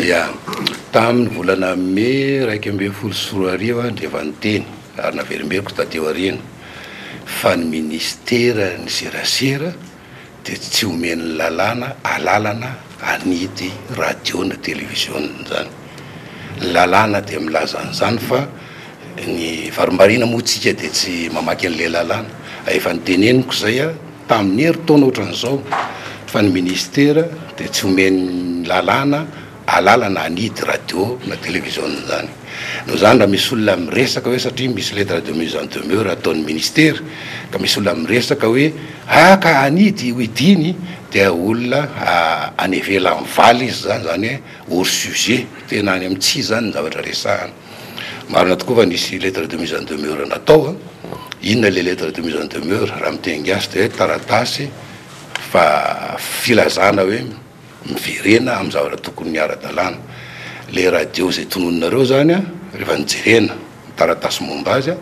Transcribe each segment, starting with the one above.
Ya, tamin'ny volana Mai 2024 dia efa niteny ary naverimberiko tateo aoriana fa ny ministera ny serasera dia tsy omeny lalàna alalana anidy radio na télévision zany. Ny lalàna dia milaza an'izany fa ny varimbarina moa tsika dia tsy mamaky an'ilay lalàna. Efa niteneniko zay tamin'ny herintaona ohatran'izao fa ny ministera dia tsy omeny lalàna alalana anidy radio na télévision zany. Noho zany raha misy olona miresaka hoe satria misy lettre de mise en demeure ataon'ny ministera ka misy olona miresaka hoe ka anidy hoidiny dia olona anevela mivaly izy zany, zany hoe hors sujet, tena any amin'ny tsy zany ny zavatra resahana. Marina tokoa fa nisy lettre de mise en demeure natao. Inona le lettre de mise en demeure? Raha miteny gasy dia hoe taratasy fa filazana hoe miverena amin'ny zavatra tokony ny ara-dalàna. Le radio zay tononinareo zany rehefa nijerena taratasy momba azy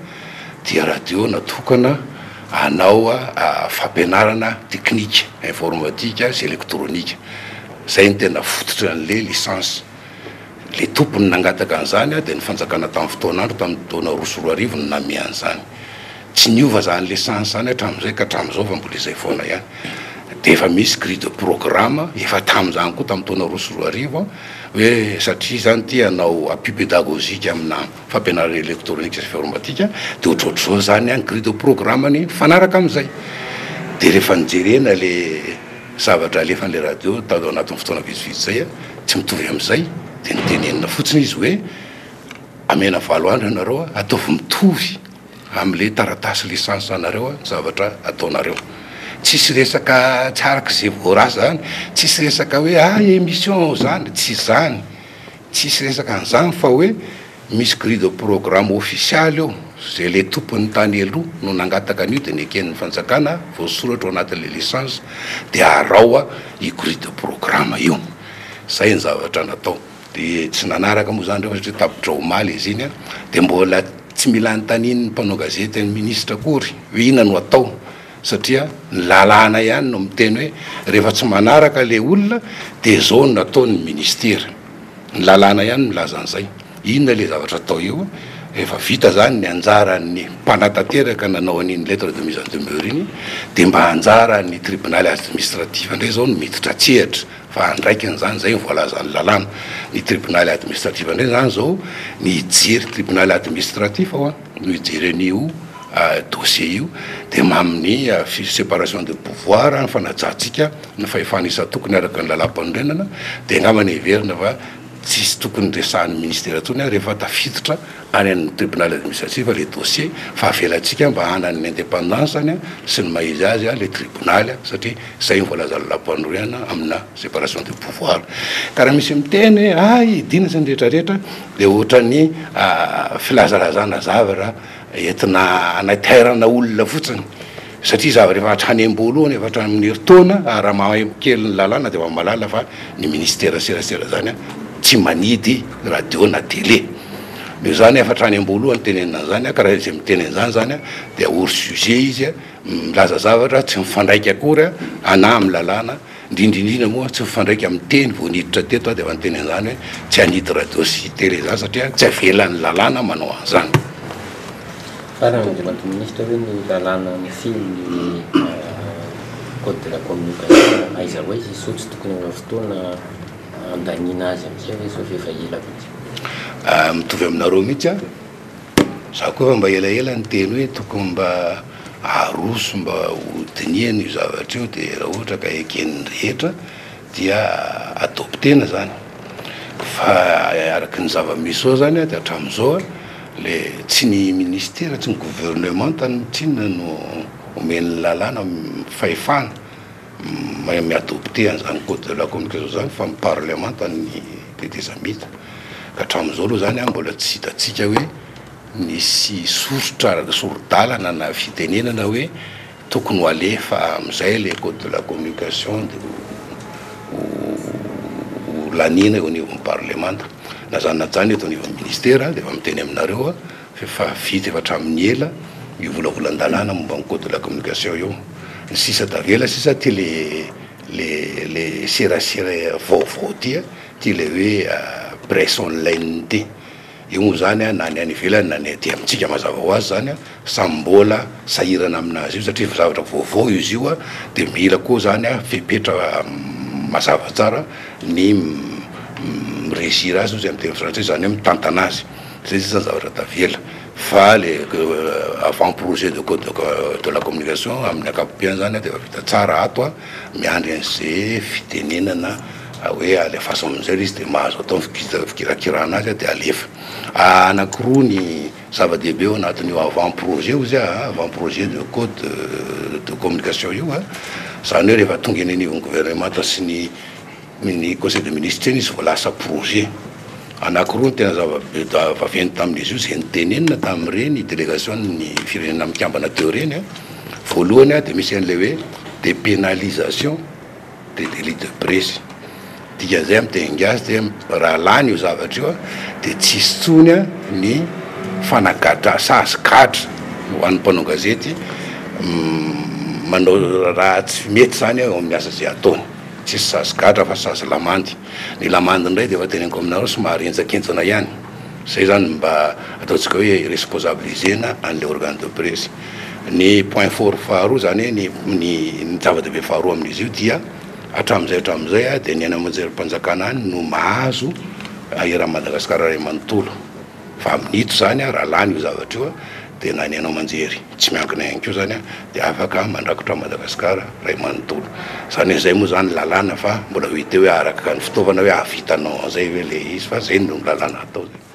dia radio natokana hanao fampianarana teknika informatika sy elektronika. Zay ny tena fototra an'le licence. Le tompony nangataka an'izany dia ny fanjakana tamin'ny fotoanandro tamin'ny taona 2024 no namea an'izany. Tsy niova zany licence zany hatramin'izay ka hatramin'izao fa mbola izay foana ihany. Dia efa misy grille de programme efa tamin'izany koa tamin'ny taona 2024 hoe satria zany ty hanao appui pédagogique amina fampianarana elektronika sy informatika dia ohatrohatr'izao zany grille de programme ny fanaraka amin'izay. Dia rehefa nijerena le zavatra alefan'le radio tao anatin'ny fotoana vitsivitsy zay tsy mitovy amin'izay dia nitenenina fotsiny izy hoe amena 7 andro ianareo ataovy mitovy amin'le taratasy licence anareo zavatra ataonareo. Tsisy resaka tsy arak'izay voaraza zany, tsisy resaka hoe émission zany, tsy zany, tsisy resaka an'izany fa hoe misy grille de programme officialy eo zay le tompony tany aloha no nangataka an'io dia neken'ny fanjakana voasoratra ao anatin'le licence dia arao i grille de programme io. Zay ny zavatra natao. Dia tsy nanaraka moa zany reo satria tapitra omaly izy iny dia mbola tsy mila ntanin'ny mpanao gazety ny ministra akory hoe inona no atao satria ny lalàna ihany no miteny hoe rehefa tsy manaraka le olona dia zao no nataon'ny ministera. Ny lalàna ihany milaza an'izay. Inona le zavatra atao io? Efa vita zany ny anjaran'ny mpanatanteraka nanao an'iny lettre de mise en demeure iny dia mba anjara ny tribunal administratif indray zao no miditra tsehatra fa andraikin'izany zay voalaza ny lalàna. Ny tribunal administratif indray zany zao ny hijery tribunal administratif no hijery an'io dossier io dia mamin'ny séparation de pouvoir ny fanajantsika ny fahefanisa tokony araka ny lalam-panorenana dia angamba ny heverina fa tsisy tokony resahan'ny ministera tsony rehefa tafiditra any amin'ny tribunal administratif le dossier fa avelantsika mba hanany indépendance-ny sy ny maizy azy le tribunal satria zay ny voalaza lalam-panorenana amina séparation de pouvoir. Ka raha misy miteny idina sy ny rehetrarehetra dia ohatrany filazalazana zavatra entina anaterana olona fotsiny satria zavatra efa hatrany am-boalohany efa hatramin'ny herintaona raha mahakely ny lalàna dia malala fa ny ministera serasera zany tsy manidy radio na télé. Io zany efa hatrany am-boalohany tenenina zany ka raha izay mitenen'izany zany dia hors sujet izy milaza zavatra tsy mifandraiky akory ana amin'ny lalàna indrindrindrindra moa tsy mifandraiky amin'ny teny vao niditra teto dia efa nitenen'izany hoe tsy hanidy radio sy télé zany satria tsy avelan'ny lalàna manao an'izany. Farany andriamanty ministra hoe ny lalàna ny film ny code de la communication aiza hoe izy sotsy tokony eo fotoana andanina azy am'izay hoe sao efa ela mihitsy. Mitovy aminareo mihitsy za koa efa mba elaela ny teny hoe tokony mba aroso mba hodiniana io zavatra io dia raha ohatra ka eken'ny rehetra dia adoptena zany fa araky ny zava-misy ao zany dia hatramin'izao le tsy ny ministera tsy ny gouvernement tany tsinona no omeny lalàna fahefana miadopte an'izany code de la communication zany fa ny parlement tany tetezamita ka hatramin'izao aloha zany mbola tsy hitatsika hoe nisy sorodalana na fitenenana hoe tokony ho alefa amin'izay le code de la communication ho lanina eo anivon'ny parlement. Na zany na zany eto anivon'ny ministera dia efa miteny aminareo fa vita efa hatramin'ny ela io volavolan-dalàna momba ny code de la communication io. Ny sisa tavela sisa ty le serasera vaovao ty ty le hoe presse online ty io moa zany na ny any ivelany na ny aty amitsika mazava ho azy zany samy mbola sahirana aminazy io satria zavatra vaovao izy io de mila koa zany fepetra mazava tsara ny miresir azy zay am'teny français zany hoe mitantana azy zay zany zavatra tavela fa le avant projet de code de la communication amin'ny akapobeany zany de efa vita tsara ato miandry an'izay fitenenana hoe alefaso am'izay izy de mahazo atao fikirakirana azy de alefa anakiroa ny zava-dehibe eo anatin'io avant projet io zay avant projet de code de communication io zany hoe rehefa tonga eny anivon'ny gouvernement sy ny conseil de ministre eny izy vo lasa projet anakiroa ny tena zava-vaventy tamin'izy io zay nitenenina tamin'ireny délégation ny firenena mikambana teo reny voalohany de misy an'le hoe dépénalisation de délit de presse dikan'izay am'teny gasy de raha lany io zavatra io de tsisy tsony ny fanagatra sasy-gatra ho an'ny mpanao gazety manao raha tsy mety zany eo amin'ny asa zay ataony tsisy sasy-gatra fa sasy lamandy ny lamandy indray de efa teneniko aminareo somary entsakentsana ihany zay zany mba ataontsika hoe responsabilisena an'le organe de presse ny point fort faharoa zany hoe ny zava-dehibe faharoa amin'izy io dia hatramin'izay de ny any amonjerim-panjakana any no mahazo ahera Madagasikara ray manontolo fa minito zany raha lany io zavatra io de na ny anao manjery tsy miankina ihany keo zany de afaka mandrakotra Madagasikara ray manontolo zany zay moa zany lalàna fa mbola hite hoe araka ny fitaovana hoe avitanao zay hoe le izy fa zay no lalàna atao zay